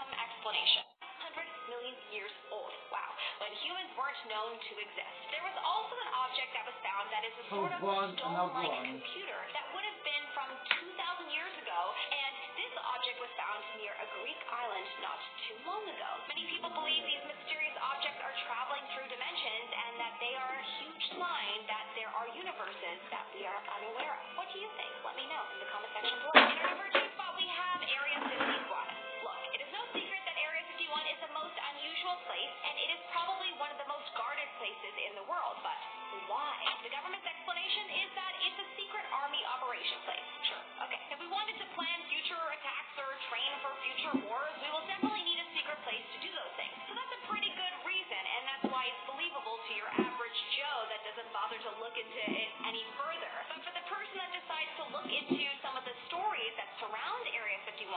some explanation. 100 million years old. Wow. When humans weren't known to exist. There was also an object that was found that is a sort of stone-like computer that would have been from 2,000 years ago, and this object was found near a Greek island not too long ago. Many people believe these mysterious objects are traveling through dimensions and that they are a huge sign that there are universes that we are unaware of. What do you think? Let me know in the comment section below. In our number 2 spot, we have Area 51. Look, it is no secret that Area 51 is the most unusual place, and it is probably one of the most guarded places in the world. But why? The government's explanation is that it's a secret army operation place. Sure. Okay. If we wanted to plan future attacks or train for future wars, we will definitely need a secret place to do those things. So that's a pretty good reason, and that's why it's believable to your average Joe that doesn't bother to look into it any further. But for the person that decides to look into some of the stories that surround Area 51,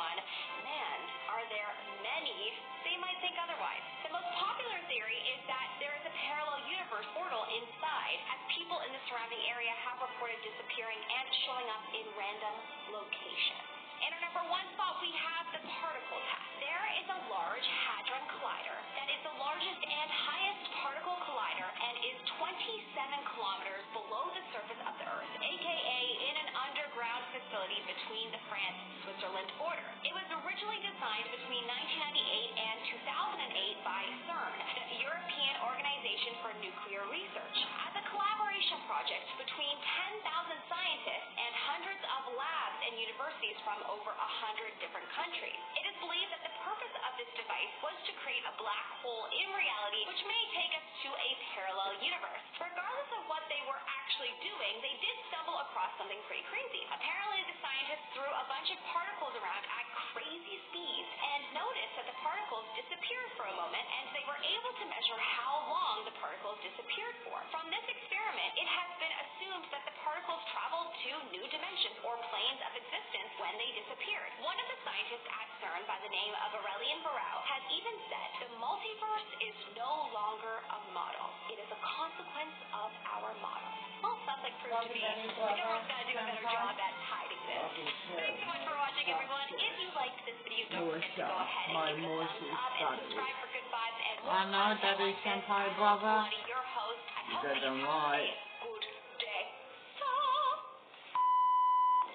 man, are there many, they might think otherwise. The most popular theory is that there is a parallel universe portal inside, as people in the surrounding area have reported disappearing and showing up in random locations. In our number 1 spot, we have the particle test. There is a large hadron collider that is the largest and highest particle collider and is 27 kilometers below the surface of the Earth, aka in an underground facility between the France-Switzerland border. It was originally designed between 1998 and 2008 by CERN, the European Organization for Nuclear Research, as a collaboration project between 10,000 scientists and hundreds of labs and universities from over 100 different countries. It is believed that the purpose of this device was to create a black hole in reality, which may take us to a parallel universe. Regardless of what they were actually doing, they did stumble across something pretty crazy. Apparently, the scientists threw a bunch of particles around at crazy speeds and noticed that the particles disappeared for a moment, and they were able to measure how long the particles disappeared for. From this experiment, it has been assumed that the particles traveled to new dimensions or planes of existence when they disappeared. One of the scientists at CERN by the name of Aurelian Barau has even said the multiverse is no longer a model. It is a consequence of our model. Well, sounds like proof to me. The government's got to do a better job at hiding this. Thanks so much for watching, everyone. If you liked this video, don't forget to go ahead and give it a thumbs up and subscribe for good vibes. And I know, Daddy Senpai brother. Your host. I You hope that you don't have lie. a good day.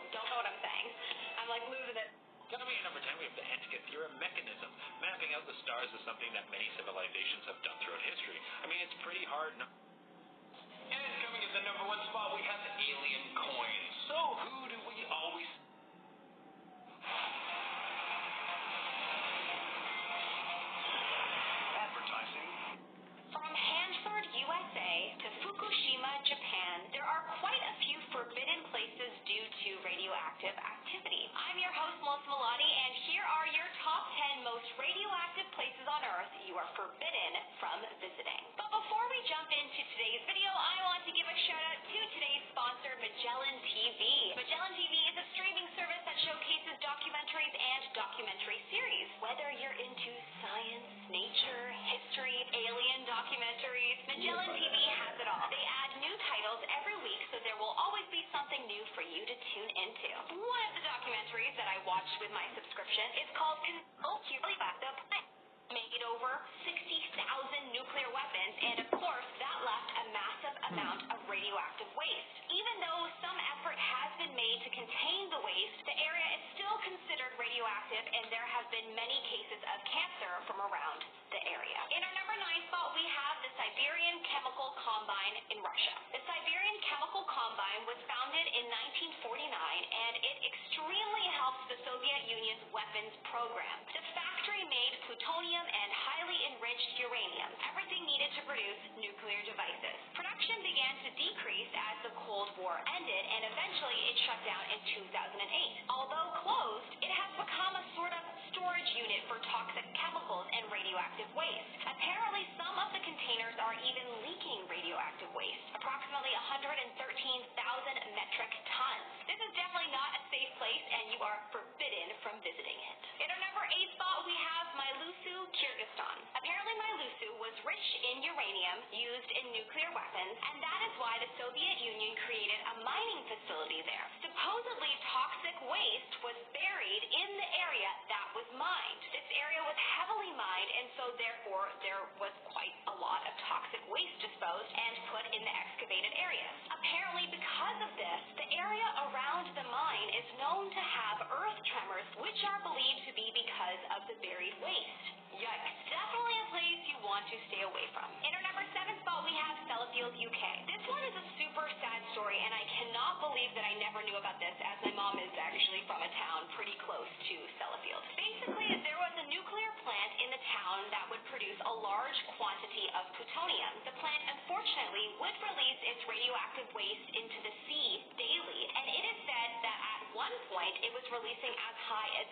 Don't know what I'm saying. I'm like losing it. Coming in number 10, we have the Antikythera mechanism. Mapping out the stars is something that many civilizations have done throughout history. I mean, it's pretty hard. And coming in the number 1 spot, we have the alien coins. So who do we always... Advertising. From Hanford, USA to Fukushima, Japan, there are quite a few forbidden places due to radioactive activity. I'm your host, Melissa Malati, and here are your top 10 most radioactive places on Earth you are forbidden from visiting. But before we jump into today's video, I want to give a shout out to today's sponsor, Magellan TV. Magellan TV is a streaming service that showcases documentaries and documentary series. Whether you're into science, nature, history, alien documentaries, Magellan TV has it all. They add new titles every week, so there will always be something new for you to tune into. One of the documentaries that I watched with my subscription is called made over 60,000 nuclear weapons, and of course, that left a massive amount of radioactive waste. Even though some effort has been made to contain the waste, the area is still considered radioactive, and there have been many cases of cancer from around the area. In our number 9 spot, we have the Siberian Chemical Combine in Russia. The Siberian Chemical Combine was founded in 1949, and it extremely helped the Soviet Union's weapons program. The factory made plutonium and highly enriched uranium, everything needed to produce nuclear devices. Production began to decrease as the Cold War ended, and eventually it shut down in 2008. Although closed, it has become a sort of storage unit for toxic chemicals and radioactive waste. Apparently, some of the containers are even leaking radioactive waste, approximately 113,000 metric tons. This is definitely not a safe place, and you are forbidden from visiting it. In our number 8 spot, we have Mylusu, Kyrgyzstan. Apparently, Mylusu was rich in uranium used in nuclear weapons, and that is why the Soviet Union created a mining facility there. Supposedly, toxic waste was buried in the area that was mined. This area was was heavily mined, and so therefore there was quite a lot of toxic waste disposed and put in the excavated areas. Apparently, because of this, the area around the mine is known to have earth tremors, which are believed to be because of the buried waste. Yikes. Definitely a place you want to stay away from. In our number 7 spot, we have Sellafield, UK. This one is a super sad story, and I cannot believe that I never knew about this, as my mom is actually from a town pretty close to Sellafield. Basically, there was a nuclear plant in the town that would produce a large quantity of plutonium. The plant, unfortunately, would release its radioactive waste into the sea daily, and it is said that at one point it was releasing as high as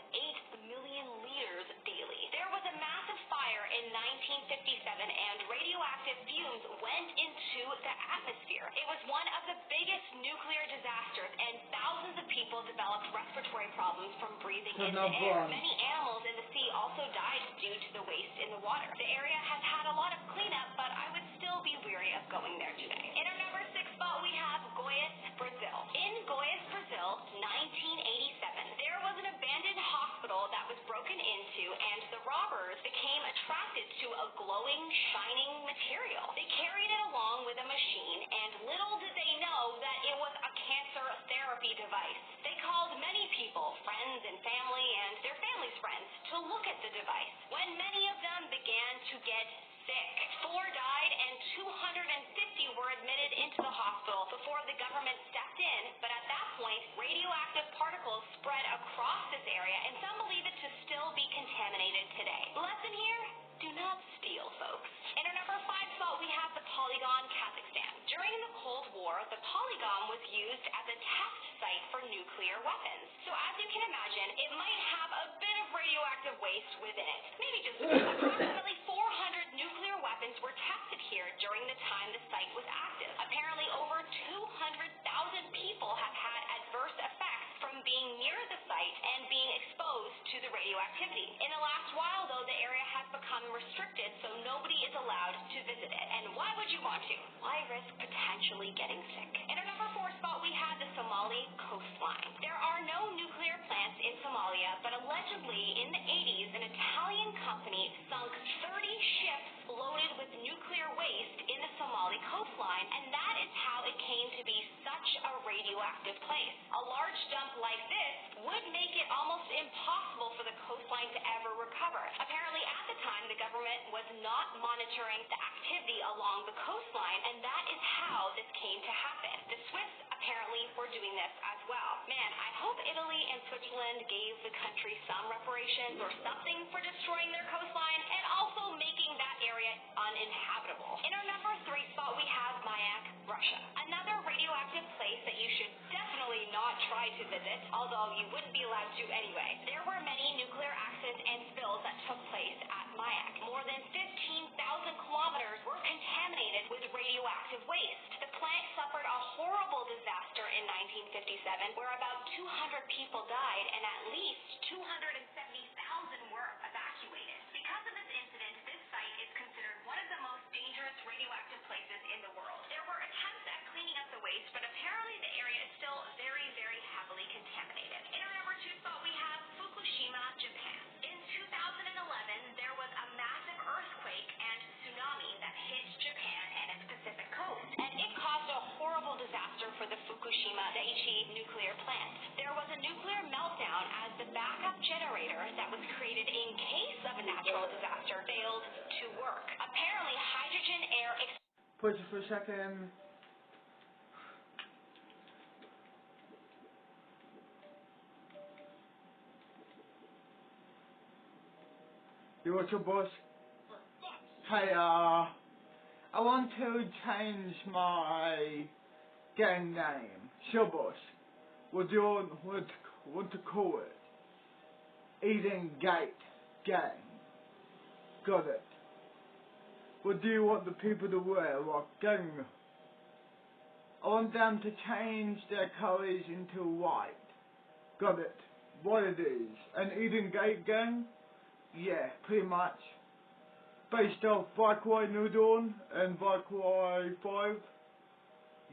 8 million liters daily. There was a massive fire in 1957, and radioactive fumes went into the atmosphere. It was one of the biggest nuclear disasters, and thousands of people developed respiratory problems from breathing in the air. Many animals in the sea also died due to the waste in the water. The area has had a lot of cleanup, but I would still be weary of going there today. In our number 6 spot, we have Goiás, Brazil. In Goiás, Brazil, 1987, there was an abandoned hospital that was broken into, and the robbers became attracted to a glowing, shining material. They carried it along with a machine, and little did they know that it was a cancer therapy device. They called many people, friends and family, and their families' friends, to look at the device. When many of them began to get sick, 4 died and 250 were admitted into the hospital before the government stepped in, but at that point, radioactive particles spread across this area, and some believe it to still be contaminated today. Lesson here? Do not steal, folks. In our number 5 spot, we have the Polygon, Kazakhstan. During the Cold War, the Polygon was used as a test site for nuclear weapons. So as you can imagine, it might have a bit of radioactive waste within it. Maybe just approximately 400 nuclear weapons were tested here during the time the site was active. Apparently, over 200,000 people have had adverse effects from being near the site and being exposed to the radioactivity. In the last while, though, the area has become restricted, so nobody is allowed to visit it. And why would you want to? Why risk potentially getting sick? In our number 4 spot, we have the Somali coastline. There are no nuclear plants in Somalia, but allegedly in the 80s, an Italian company sunk 30 ships loaded with nuclear waste in the Somali coastline, and that is how it came to be such a radioactive place. A large dump like this would make it almost impossible for the coastline to ever recover. Apparently, at the time, the government was not monitoring the activity along the coastline, and that is how this came to happen. The Swiss apparently were doing this as well. Man, I hope Italy and Switzerland gave the country some reparations or something for destroying their coastline and also making that area uninhabitable. In our number 3 spot, we have Mayak, Russia. Another radioactive place that you should definitely not try to visit, although you wouldn't be allowed to anyway. There were many nuclear accidents and spills that took place at Mayak. More than 15,000 kilometers were contaminated with radioactive waste. The plant suffered a horrible disaster in 1957 where about 200 people died and at least 270,000 were evacuated. Because of this incident, this site is considered one of the most dangerous radioactive places in the world. There were attempts at cleaning up the waste, but apparently the area is still very, very heavily contaminated. In our number 2 spot, we have Fukushima, Japan. In 2011, there was a massive earthquake and tsunami that hit Japan and its Pacific coast, and it caused a horrible disaster for the Fukushima Daiichi nuclear plant. There was a nuclear meltdown as the backup generator that was created in case of a natural disaster failed to work. Apparently, hydrogen air... Pause it for a second. You what's up, boss? Hey, I want to change my gang name. Sure, boss. What do you want to call it? Eden Gate Gang. Got it. What do you want the people to wear? What gang? I want them to change their colours into white. Got it. What it is? An Eden Gate Gang? Yeah, pretty much. Based off Barkway New Dawn and Barkway 5.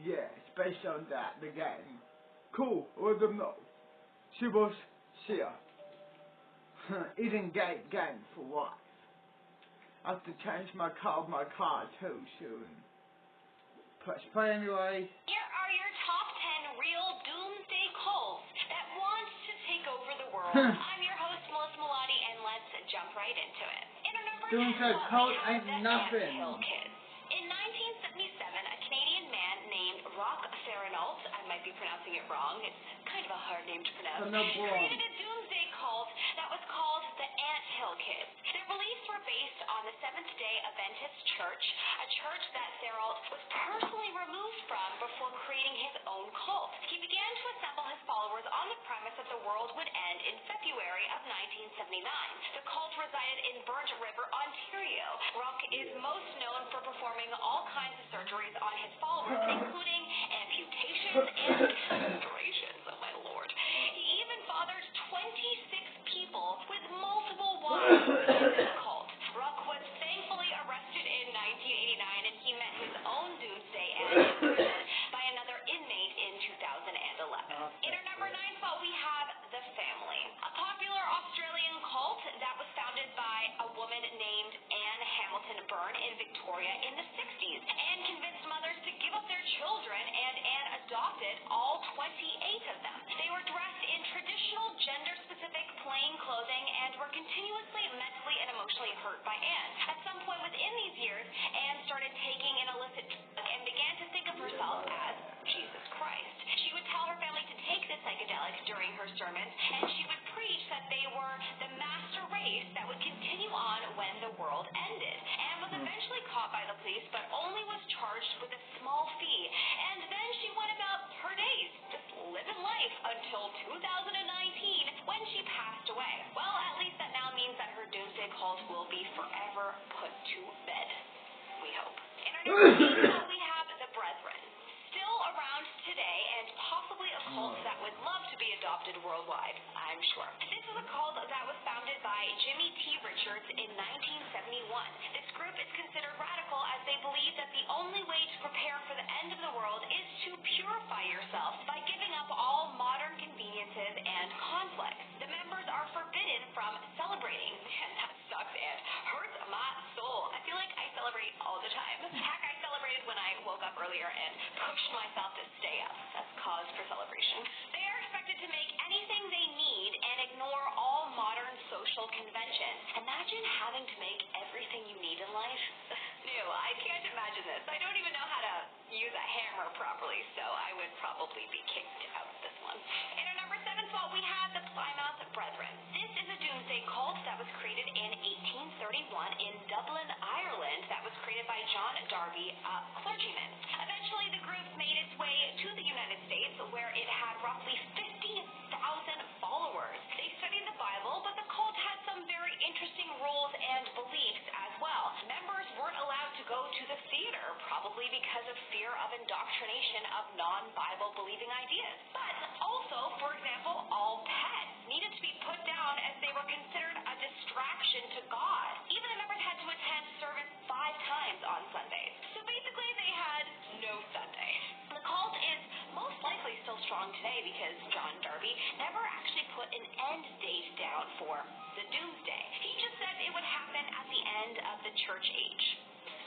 Yeah, it's based on that, the gang. Cool, I'll let them know. See you, boss. See ya. Eating gate game for life. I have to change my car too soon. But anyway. Here are your top 10 real doomsday cults that want to take over the world. I'm your host, Melissa Malati, and let's jump right into it. In our number 10 Doomsday cult ain't nothing. Kids. In 1977, a Canadian man named Rock Ferrenault, I might be pronouncing it wrong, it's kind of a hard name to pronounce, created a doomsday cult that was called the Ant Hill Kids. Their beliefs were based on the Seventh-day Adventist Church, a church that Ferrenault was personally removed from before creating his own cult. He began to assemble his followers on the premise that the world would end in February of 1979. The cult resided in Burnt River, Ontario. Rock is most known for performing all kinds of surgeries on his followers, including amputations and castrations. Oh my lord. He even fathered 26 people with multiple wives in his cult. Rock was thankfully arrested in 1989, and he met his own doomsday end in prison by another inmate in 2011. In our number 9 spot, we have The Family, a popular Australian cult that was founded by a woman named Anne Hamilton Byrne in Victoria in the 60s. Anne convinced mothers to give up their children, and Anne adopted all 28 of them. They were dressed in traditional gender-specific plain clothing and were continuously mentally and emotionally hurt by Anne. At some point within these years, Anne started taking an illicit drug and began to think of herself as Jesus Christ. She would tell her family to take this psychedelic during her sermons, and she would preach that they were the master race that would continue on when the world ended. Anne was eventually caught by the police, but only was charged with a small fee, and then she went about her days, just living life until 2019, when she passed away. Well, at least that now means that her doomsday cult will be forever put to bed. We hope. In our number 8 we have the Brethren. Still around today, and possibly a cult that would love to be adopted worldwide, I'm sure. This is a cult that was founded by Jimmy T. Richards in 1971. This group is considered radical as they believe that the only way to prepare for the end of the world is to purify yourself by giving up all modern conveniences and conflicts. The members are forbidden from celebrating, and that sucks and hurts my soul. I feel like I celebrate all the time. Heck, I celebrated when I woke up earlier and pushed myself to stay up. That's cause for celebration. They are expected to make anything they need and ignore all modern social conventions. Imagine having to make everything you need in life. No, I can't imagine this. I don't even know how to use a hammer properly, so I would probably be kicked out of this one. In our number 7 spot, we have the Plymouth Brethren. This is a doomsday cult that was created in 1831 in Dublin, Ireland, that was created by John Darby, a clergyman. Eventually, the group made its way to the United States, where it had roughly 50,000 followers. They studied the Bible, but the cult had some very interesting rules and beliefs as well. Members weren't allowed to go to the theater, probably because of fear of indoctrination of non-Bible believing ideas. But also, for example, all pets needed to be put down as they were considered a distraction to God. Even the members had to attend service 5 times on Sundays. So basically, they had no Sunday. The cult is most likely still strong today because John Darby never actually put an end date down for the doomsday. He just said it would happen at the end of the church age.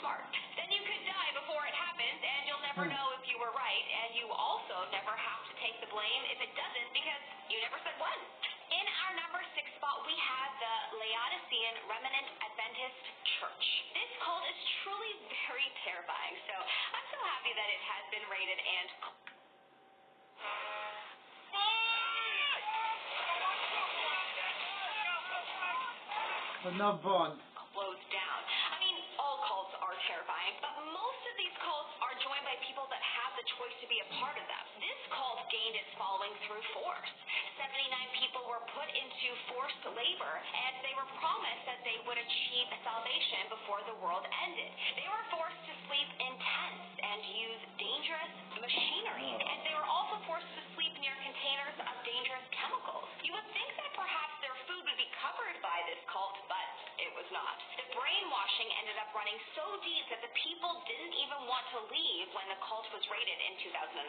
Smart. Then you could die before it happens, and you'll never know if you were right, and you also never have to take the blame if it doesn't because you never said when. In our number 6 spot, we have the Laodicean Remnant Adventist Church. This cult is truly very terrifying, so I'm so happy that it has been rated and another one. Closed down. I mean, all cults are terrifying, but most of these cults are joined by people that have the choice to be a part of them. This cult gained its following through force. 79 people were put into forced labor, and they were promised that they would achieve salvation before the world ended. They were forced to sleep in tents and use dangerous machinery, and they were also forced to sleep near containers of dangerous chemicals. You would think that perhaps their food would be covered by this cult, but it was not. The brainwashing ended up running so deep that the people didn't even want to leave when the cult was raided in 2019.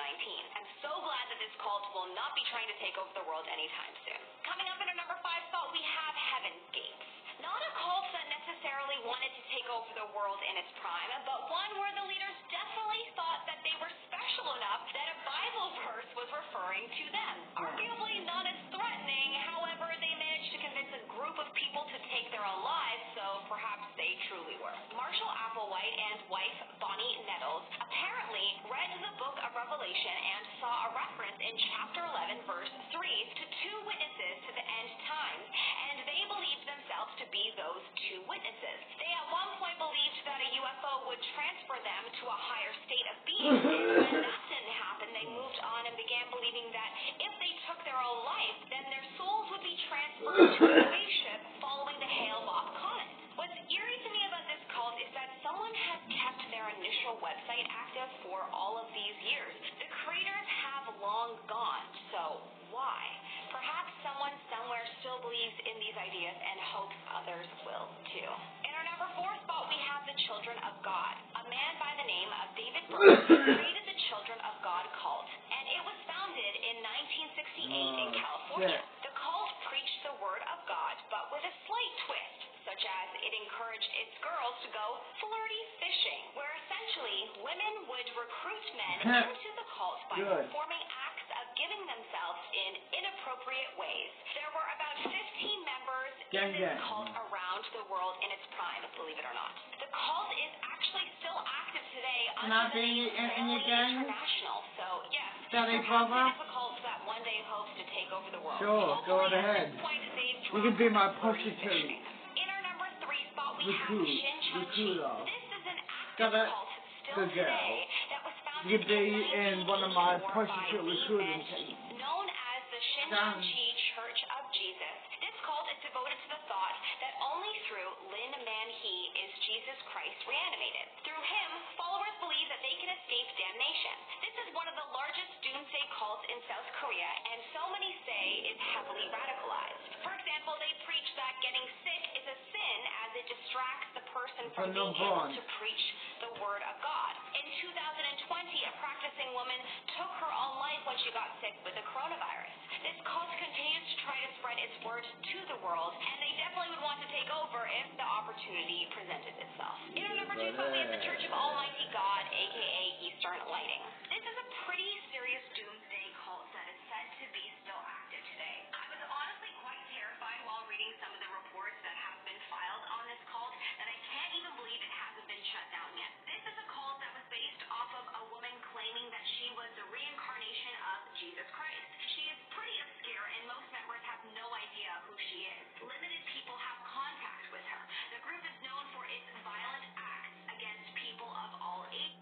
I'm so glad that this cult will not be trying to take over the world anytime soon. Coming up in our number 5 spot, we have Seven Gates. Not a cult that necessarily wanted to take over the world in its prime, but one where the leaders definitely thought that they were special enough that a Bible verse was referring to them. Arguably not as threatening, however, they managed to convince a group of people to take their own lives, so perhaps they truly were. Marshall Applewhite and wife Bonnie Nettles apparently read the book of Revelation and saw a reference in chapter 11, verse 3 to two witnesses to the end times, and they believed themselves to be those two witnesses. They at one point believed that a UFO would transfer them to a higher state of being, and when that didn't happen, they moved on and began believing that if they took their own life, then their souls would be transferred to a spaceship following the Hale-Bopp comet. What's eerie to me about this cult is that someone has kept their initial website active for all of these years. The creators have long gone, so why? Perhaps someone somewhere still believes in these ideas and hopes others will too. In our number 4 spot, we have the Children of God. A man by the name of David Burns created the Children of God cult, and it was founded in 1968 in California. The cult preached the word of God, but with a slight twist, such as it encouraged its girls to go flirty fishing, where essentially women would recruit men into the cult by performing acts of giving themselves in inappropriate ways. There were about 15 members in this cult around the world in its prime, believe it or not. The cult is actually still active today under the name Family International, so yes, perhaps it is a cult that one day hopes to take over the world. Sure, go right ahead. You can be my prostitute. In our number 3 spot, we have Shin Chun Chi. This is an active cult still today that was founded You could be in one of my 1984 prostitute by recruiting Lee teams. known as the Shin Chun Chi Church of Jesus. This cult is devoted to the thought that only through Lin Man He is Jesus Christ reanimated. Through him, followers believe that they can escape damnation. This is one of the largest doomsday cults in South Korea, and so many say is heavily radicalized. For example, they preach that getting sick is a sin as it distracts the person from being able to preach the word of God. In 2020, a practicing woman took her own life when she got sick with the coronavirus. This cult continues to try to spread its word to the world, and they definitely would want to take over if the opportunity presented itself. In our number 2 spot, we have the Church of Almighty God, aka Eastern Lighting. This is a pretty serious doomsday cult that is said to be still active today. I was honestly quite terrified while reading some of the reports that have been filed on this cult that I can't even believe it hasn't been shut down yet. This is a cult that was based off of a woman claiming that she was the reincarnation of Jesus Christ. She is pretty obscure, and most members have no idea who she is. Limited people have contact with her. The group is known for its violent acts against people of all ages.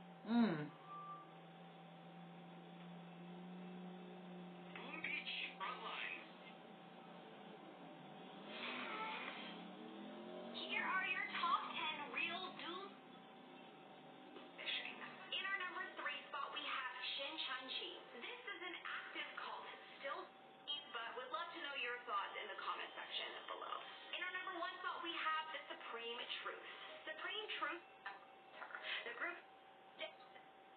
Here are your top 10 real doom fishing. In our number 3 spot, we have Shin Chun Chi. This is an active cult, still, but would love to know your thoughts in the comment section below. In our number 1 spot, we have the Supreme Truth. Supreme Truth, the group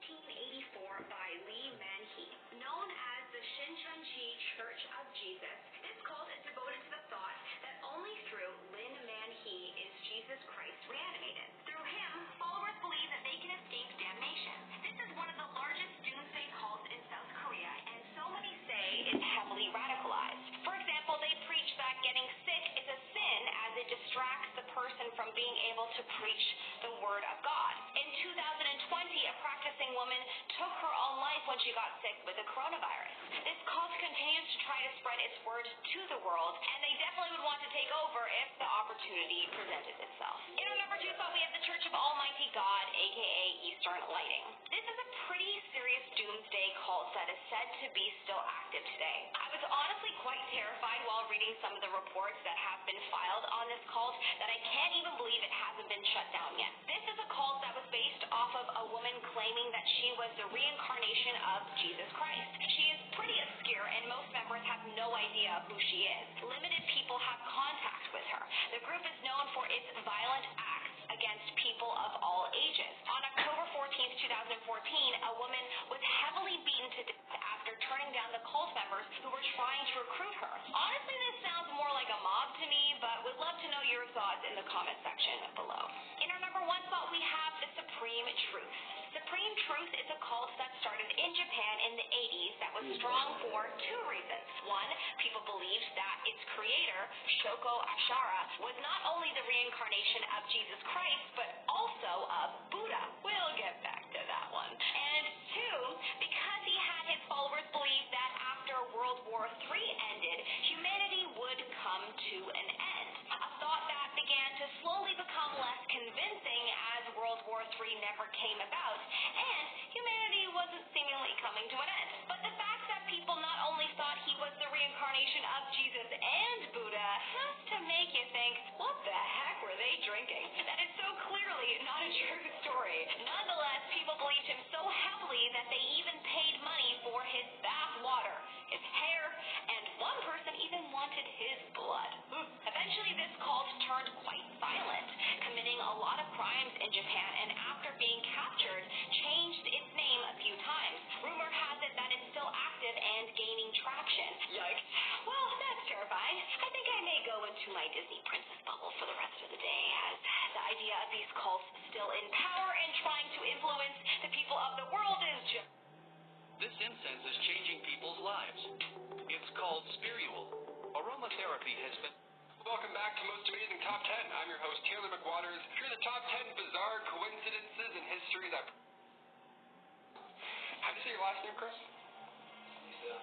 1984 by Lee Man He, known as the Shin Chun Chi Church of Jesus. This cult is devoted to the thought that only through Lin Man He is Jesus Christ reanimated. Through him, followers believe that they can escape damnation. This is one of the largest doomsday cults in South Korea, and so many say is heavily radicalized. For example, they preach that getting sick is a sin as it distracts the person from being able to preach the word of God. In 2020, a practicing woman took her own life when she got sick with the coronavirus. This cult continues to try to spread its word to the world, and they definitely would want to take over if the opportunity presented itself. In our number 2 spot, we have the Church of Almighty God, aka Eastern Lighting. This is a pretty serious doomsday cult that is said to be still active today. I was honestly quite terrified while reading some of the reports that have been filed on this cult that I can't even believe it hasn't been shut down yet. This is a cult that was based off of a woman claiming that she was the reincarnation of Jesus Christ. She is pretty obscure, and most members have no idea who she is. Limited people have contact with her. The group is known for its violent acts against people of all ages. On October 14, 2014, a woman was heavily beaten to death after turning down the cult members who were trying to recruit her. Honestly, this sounds more like a mob to me, but would love to know your thoughts in the comment section below. In our number 1 spot, we have the Supreme Truth. Supreme Truth is a cult that started in Japan in the 80s that was strong for 2 reasons. 1, people believed that its creator, Shoko Ashara, was not only the reincarnation of Jesus Christ, but also of Buddha. We'll get back to that one. And 2, because he had his followers believe that after World War III ended, humanity would come to an end. A thought that began to slowly become less convincing as World War III never came about, and humanity wasn't seemingly coming to an end. But the fact that people not only thought he was the reincarnation of Jesus and Buddha has to make you think, what the heck were they drinking? That is so clearly not a true story. Nonetheless, people believed him so heavily that they even paid money for his bath water, his hair, and one person even wanted his blood. Eventually, this cult turned quite violent, committing a lot of crimes in Japan, and after being captured, changed its name a few times. Rumor has it that it's still active and gaining traction. Yikes. Well, that's terrifying. I think I may go into my Disney princess bubble for the rest of the day, as the idea of these cults still in power and trying to influence the people of the world is just... This incense is changing people's lives. It's called spiritual. Aromatherapy has been... Welcome back to Most Amazing Top 10. I'm your host, Taylor McWaters. Here are the top 10 bizarre coincidences in history that... How'd you say your last name, Chris? Lisa.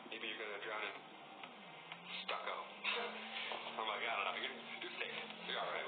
Maybe you're going to drown in stucco. Oh my God, you're safe. You're alright.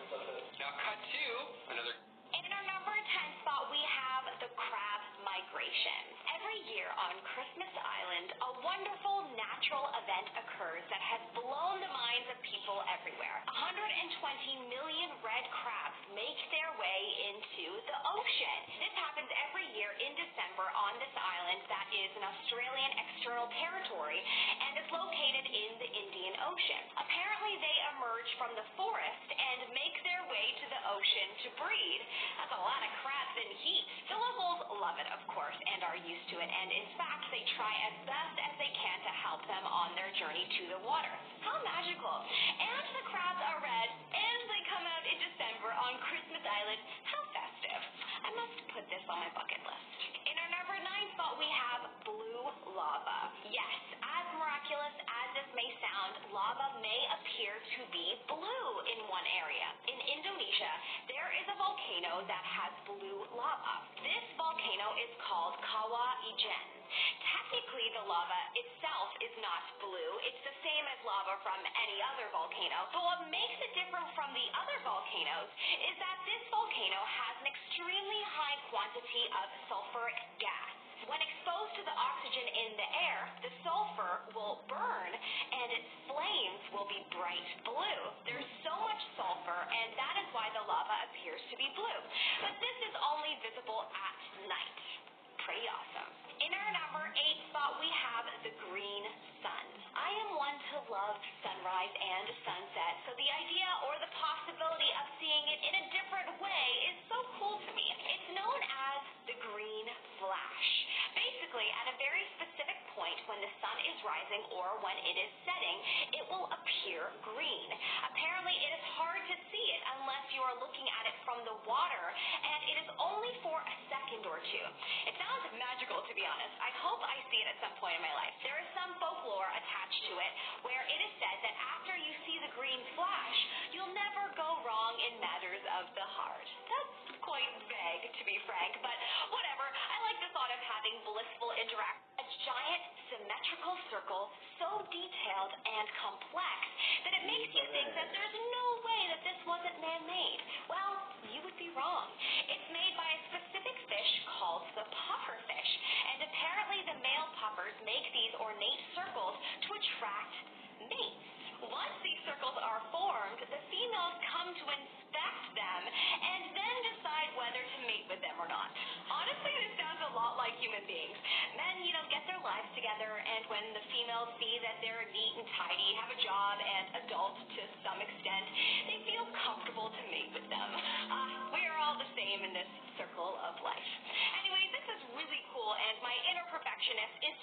Now cut to another... In our number 10 spot, we have the crab migration. Every year on Christmas Island, a wonderful natural event occurs that has blown the minds of people everywhere. 120 million red crabs make their way into the ocean. This happens every year in December on this island that is an Australian external territory and is located in the Indian Ocean. Apparently, they emerge from the forest and make their way to the ocean to breed. That's a lot of crabs in heat. The locals love it, of course, and are used to it, and in fact, they try as best as they can to help them on their journey to the water. How magical. And the crabs are red, and they come out in December on Christmas Island. How festive. I must put this on my bucket list. In our number 9 spot, we have blue lava. Yes, as miraculous as this may sound, lava may appear to be blue in one area. In Indonesia, there is a volcano that has blue lava. This volcano is called Kawah Ijen. Technically, the lava itself is not blue. It's the same as lava from any other volcano. But what makes it different from the other volcanoes is that this volcano has an extremely high quantity of sulfuric gas. When exposed to the oxygen in the air, the sulfur will burn and its flames will be bright blue. There's so much sulfur, and that is why the lava appears to be blue. But this is only visible at night. Pretty awesome. In our number 8 spot, we have the green sun. I am one to love sunrise and sunset, so the idea or the possibility of seeing it in a different way is so cool to me. It's known as the green flash. Basically, at a very specific point when the sun is rising or when it is setting, it will appear green. Apparently, it is hard to see it unless you are looking at it from the water, and it is only for a second or two. It sounds magical, to be honest. I hope I see it at some point in my life. There is some folklore attached to it where it is said that after you see the green flash, you'll never go wrong in matters of the heart. That's quite vague, to be frank, but whatever. I like the thought of having blissful interaction. A giant symmetrical circle so detailed and complex that it makes you think that there's no way that this wasn't man-made. Well, you would be wrong. It's made by a specific fish called the pufferfish, and apparently the male puffers make these ornate circles to attract mates. Once these circles are formed, the females come to inspect them and then decide whether to mate with them or not. Honestly, this sounds a lot like human beings. Men, get their lives together, and when the females see that they're neat and tidy, have a job, and adult to some extent, they feel comfortable to mate with them. We are all the same in this circle of life. Anyways, this is really cool, and my inner perfectionist is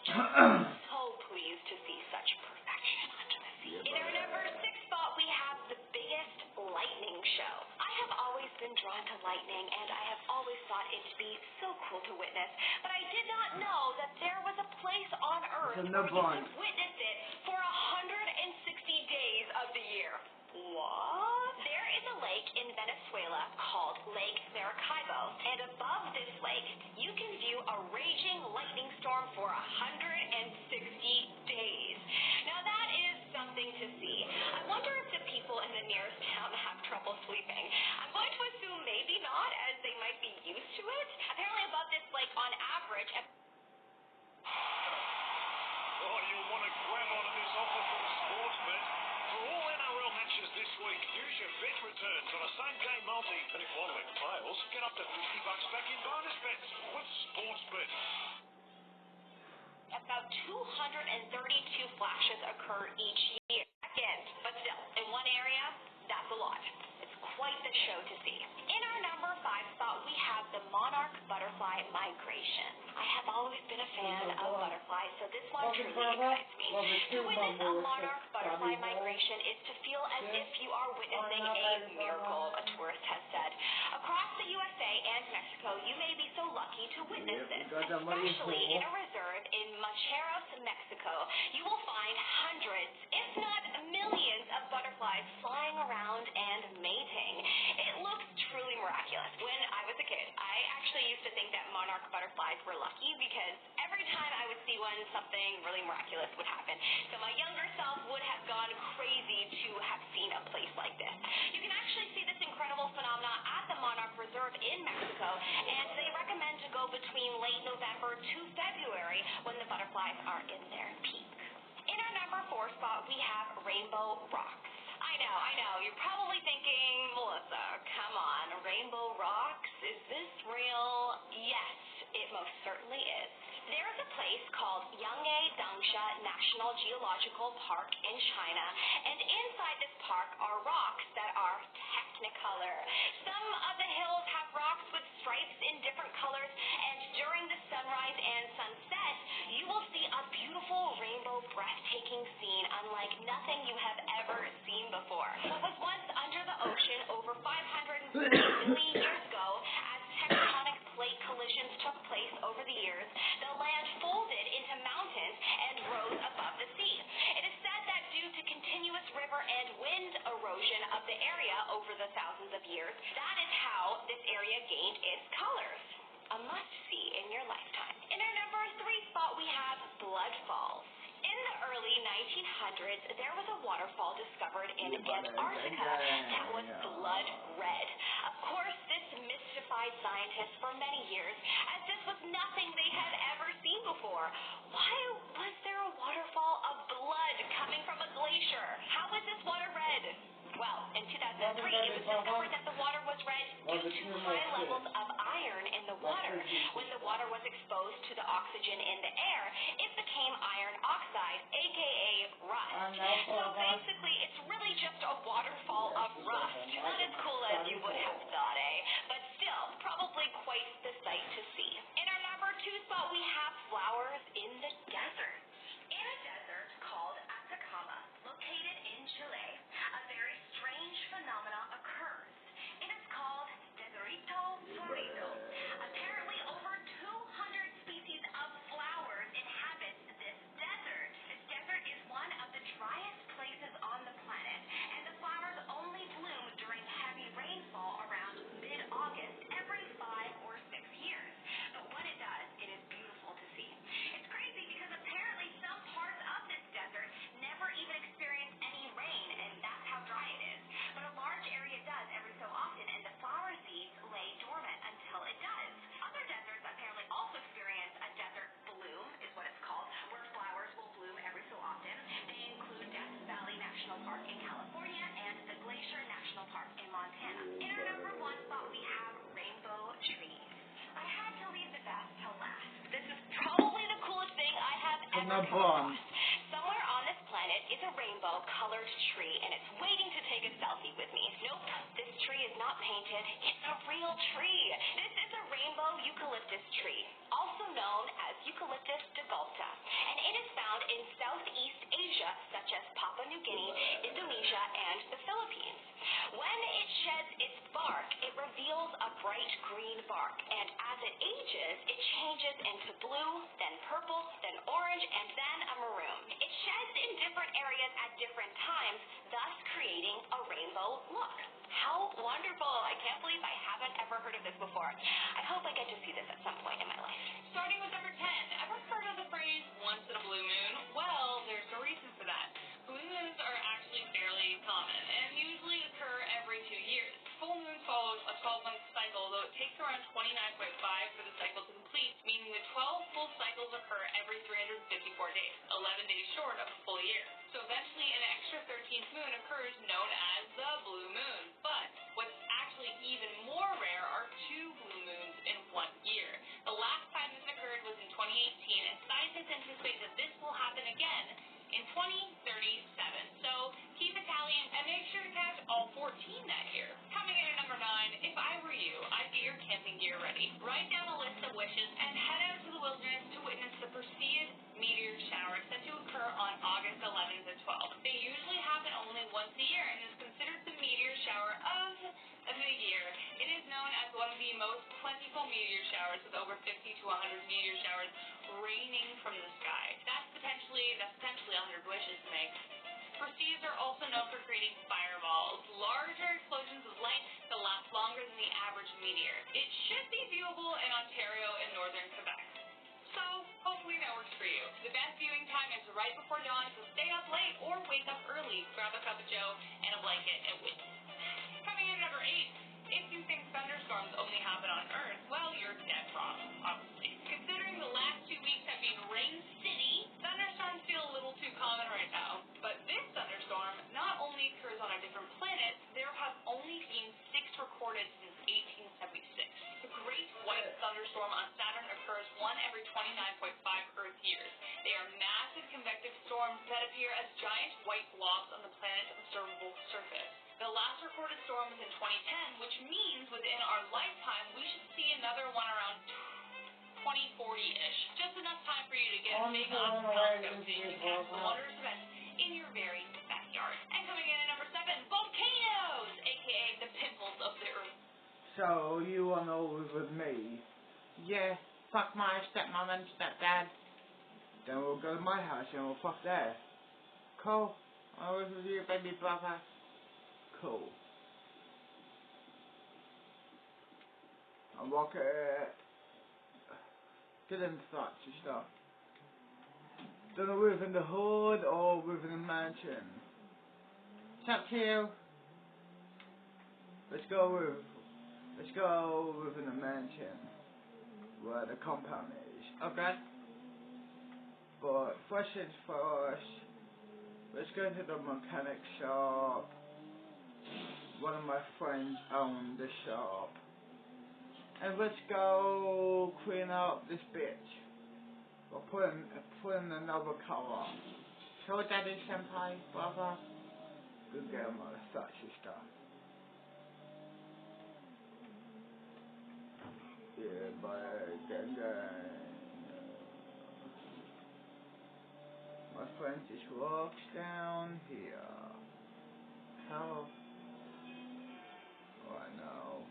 show. I have always been drawn to lightning, and I have always thought it to be so cool to witness, but I did not know that there was a place on Earth where you could witness it for 160 days of the year. What? There is a lake in Venezuela called Lake Maracaibo, and above this lake, you can view a raging lightning storm for 160 days. Now that is something to see. I wonder if the people in the nearest town have trouble sleeping. I'm going to assume maybe not, as they might be used to it. Apparently above this lake, on average... Oh, you'll want to grab onto this offer from Sportsbet. For all NRL matches this week, use your bet returns on a same-game multi. And if one leg fails, get up to $50 back in bonus bets with Sportsbet. About 232 flashes occur each year. Second, but still, in one area, that's a lot. It's quite the show to see. In our number 5 spot, we have the monarch butterfly migration. I have always been a fan of butterflies, so this one truly excites me. To witness a monarch butterfly migration is to feel as if you are witnessing a miracle, a tourist has said. Across the USA and Mexico, you may be so lucky to witness this, especially in a reserve in Mancheros, Mexico. You will find hundreds, if not millions, of butterflies flying around and mating. It looks truly miraculous. When I was a kid, I actually used to think that monarch butterflies were lucky because every time I would see one, something really miraculous would happen. So my younger self would have gone crazy to have seen a place like this. You can actually see this incredible phenomenon at the Monarch Reserve in Mexico, and they recommend to go between late November to February when the butterflies are in their peak. In our number 4 spot, we have Rainbow Rocks. I know, you're probably thinking, Melissa, come on, Rainbow Rocks? Is this real? Yes, it most certainly is. There is a place called Yangtze Dangsha National Geological Park in China, and inside this park are rocks that are technicolor. Some of the hills have rocks with stripes in different colors, and during the sunrise and sunset, you will see a beautiful rainbow, breathtaking scene unlike nothing you have ever seen before. What was once under the ocean over 550 million years ago, as tectonic plate collisions took place over the years, the land folded into mountains and rose above the sea. It is said that due to continuous river and wind erosion of the area over the thousands of years, that is how this area gained its colors. A must-see in your lifetime. In our number 3 spot, we have Blood Falls. In the early 1900s, there was a waterfall discovered in Antarctica that was blood red. Of course, this mystified scientists for many years, as this was nothing they had ever seen before. Why was there a waterfall of blood coming from a glacier? How was this water red? Well, in 2003, it was discovered that the water was red due to high levels of iron in the water. When the water was exposed to the oxygen in the air, it became iron oxide, aka rust. So basically, it's really just a waterfall of rust. Not as cool as you would have thought, eh? But still, probably quite the sight to see. In our number 2 spot, we have flowers in the desert. In a desert called Atacama, located in Chile, a very strange phenomenon occurs. It is called Deserito Florido. Apparently, over 200 species of flowers inhabit this desert. This desert is one of the driest places on the planet, and the flowers only bloom during heavy rainfall around mid-August every 5 or 6 years. But when it does, it is beautiful to see. It's crazy because apparently some parts of this desert never even experience any rain, and that's how dry it is. But a large area does every so often, and the flower seeds lay dormant until it does. Other deserts apparently also experience a desert bloom, is what it's called, where flowers will bloom every so often. They include Death Valley National Park in California and the Glacier National Park in Montana. In our number 1 spot, we have rainbow trees. I had to leave the best till last. This is probably the coolest thing I have ever come across. Somewhere on this planet is a rainbow-colored tree, and it's waiting to take a selfie with me. Nope, this tree is not painted. It's a real tree. This is a rainbow eucalyptus tree, also known as Eucalyptus digulta, and it is found in Southeast Asia, such as Papua New Guinea, Indonesia, and the Philippines. When it sheds reveals a bright green bark, and as it ages, it changes into blue, then purple, then orange, and then a maroon. It sheds in different areas at different times, thus creating a rainbow look. How wonderful! I can't believe I haven't ever heard of this before. I hope I get to see this at some point in my life. Starting with number 10. Ever heard of the phrase, once in a blue moon? Well, there's a reason for that. Blue moons are actually fairly common and usually occur every 2 years. Full moon follows a 12-month cycle, though it takes around 29.5 for the cycle to complete, meaning that 12 full cycles occur every 354 days, 11 days short of a full year. So eventually an extra 13th moon occurs, known as the blue moon. But what's actually even more rare are 2 blue moons in 1 year. The last time this occurred was in 2018, and scientists anticipate that this will happen again in 2037. So keep a tally and make sure to catch all 14 that year. Coming in at number 9, if I were you, I'd get your camping gear ready. Write down a list of wishes and head out to the wilderness to witness the Perseid meteor shower set to occur on August 11th and 12th. They usually happen only once a year and is considered the meteor shower of the year. It is known as one of the most plentiful meteor showers, with over 50 to 100 meteor showers raining from the sky. That's potentially 100 wishes to make. Perseids are also known for creating fireballs, larger explosions of light that last longer than the average meteor. It should be viewable in Ontario and northern Quebec. So, hopefully that works for you. The best viewing time is right before dawn, so stay up late or wake up early. Grab a cup of joe and a blanket and wait. Coming in at number 8, if you think thunderstorms only happen on Earth, well, you're dead wrong, obviously. Considering the last 2 weeks have been rain city, thunderstorms feel a little too common right now. But this thunderstorm not only occurs on a different planet, there have only been 6 recorded since 1876. The Great White Thunderstorm on Saturn occurs 1 every 29.5 Earth years. They are massive convective storms that appear as giant white blobs on the planet's observable surface. The last recorded storm was in 2010, which means within our lifetime we should see another one around 2040-ish. Just enough time for you to get a big awesome telescope so you can catch the wondrous events in your very backyard. And coming in at number 7, volcanoes, aka the pimples of the Earth. So, you wanna live with me? Yeah, fuck my stepmom and stepdad. Then we'll go to my house and we'll fuck there. Cool. I'll live with you, baby brother. Cool. I'm walking. Get in thoughts and stuff. Don't know live in the hood or live in a mansion. It's up to you. Let's go live in a mansion where the compound is. Okay. But first things first, let's go to the mechanic shop. One of my friends owned the shop. And let's go clean up this bitch. We'll put in another color. So daddy senpai, brother. Go get him all the such stuff. Yeah, but gang. My friend just walks down here. How? Oh, I know.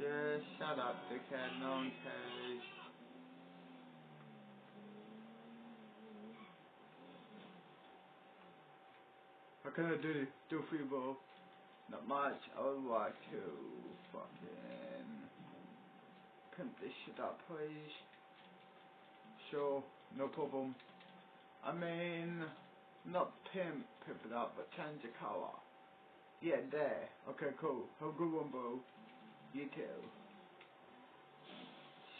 Yeah, shut up, dickhead. No one cares. What can I do for you, bro? Not much. I would like to fucking pimp this shit up, please. Sure, no problem. I mean, not pimp it up, but change the color. Yeah, there. Okay, cool. Have a good one, bro. You too.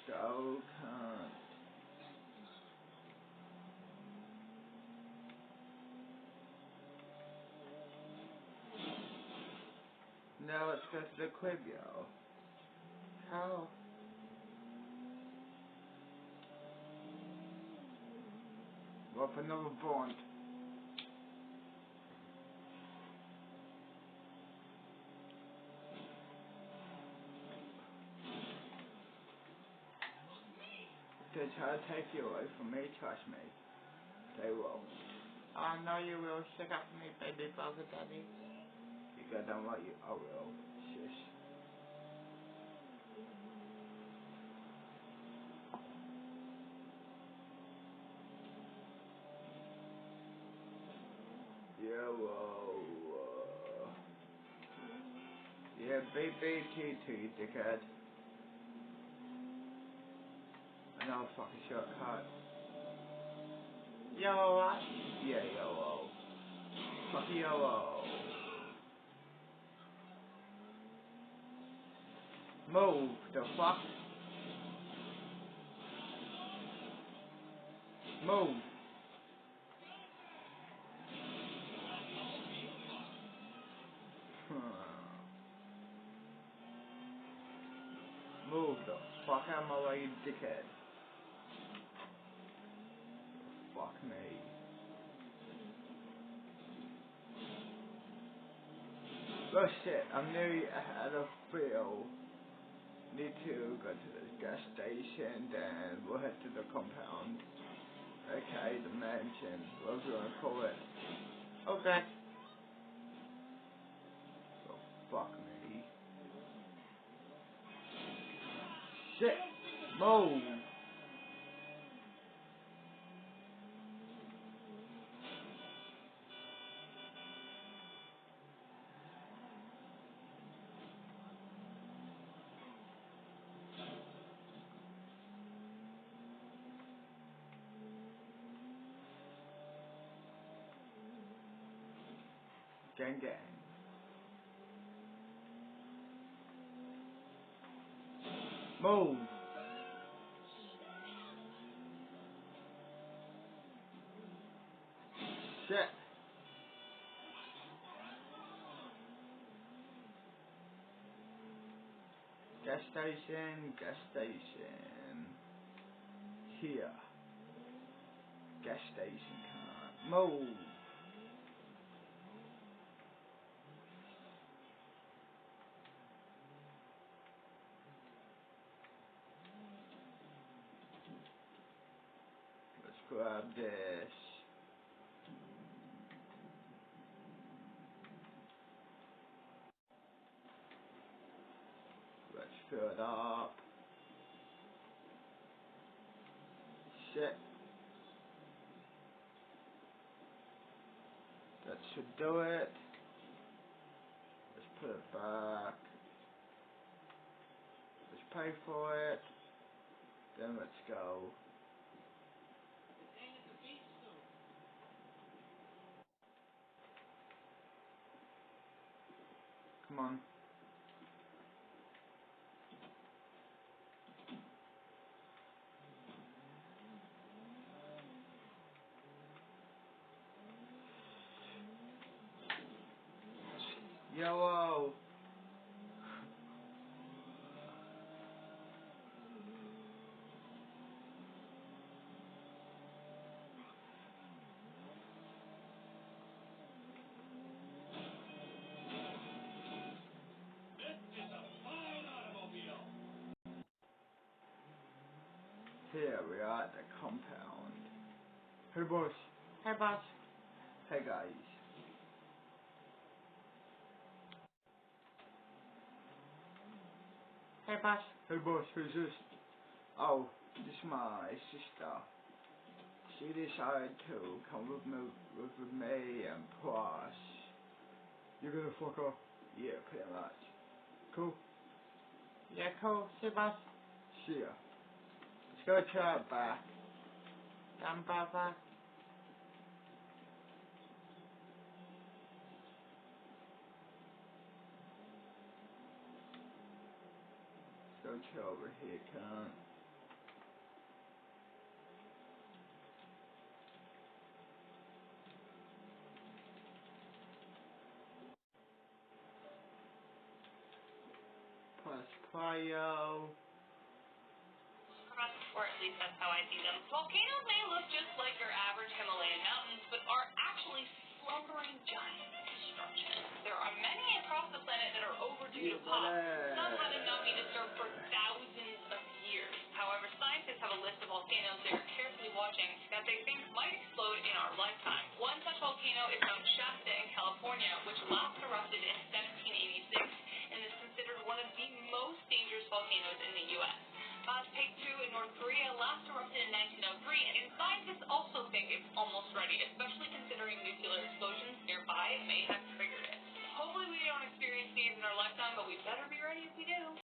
So cunt. Now let's go to the crib, yo. How? Well, for another bond. If they try to take you away from me, trust me, they won't. I know you will stick up for me, baby brother daddy. You got done what you I will, sis. Yeah, yeah, BBTT, dickhead. Another fucking shortcut. Yo, yeah, yo, fuck yo. Move the fuck. Move. Move the fuck out of my way, you dickhead. Fuck me. Oh shit, I'm nearly ahead of Phil. Need to go to the gas station, then we'll head to the compound. Okay, the mansion, whatever you wanna call it. Okay. Oh, fuck me. Shit! Move! Gang gang. Move! Shit! Gas station, gas station. Here. Gas station, come on. Move! Let's grab this. Let's fill it up. Shit. That should do it. Let's put it back. Let's pay for it. Then let's go. Come on. Yellow. Here we are at the compound. Hey boss. Hey boss. Hey guys. Hey boss. Hey boss, who's this? Oh, this is my sister. She decided to come with me and plus. You're gonna fuck off? Yeah, pretty much. Cool? Yeah, cool. See you, boss. See ya. Let's go to our back. Down, Baba. Let's go chill over here, cunt. Plus Plyo. Or at least that's how I see them. Volcanoes may look just like your average Himalayan mountains, but are actually slumbering giant destruction. There are many across the planet that are overdue to pop, some having not been disturbed for thousands of years. However, scientists have a list of volcanoes they are carefully watching that they think might explode in our lifetime. One volcano is Mount Shasta in California, which last erupted in 1786 and is considered one of the most dangerous volcanoes in the U.S. Page 2 in North Korea last erupted in 1903, and scientists also think it's almost ready, especially considering nuclear explosions nearby may have triggered it. Hopefully we don't experience these in our lifetime, but we better be ready if we do.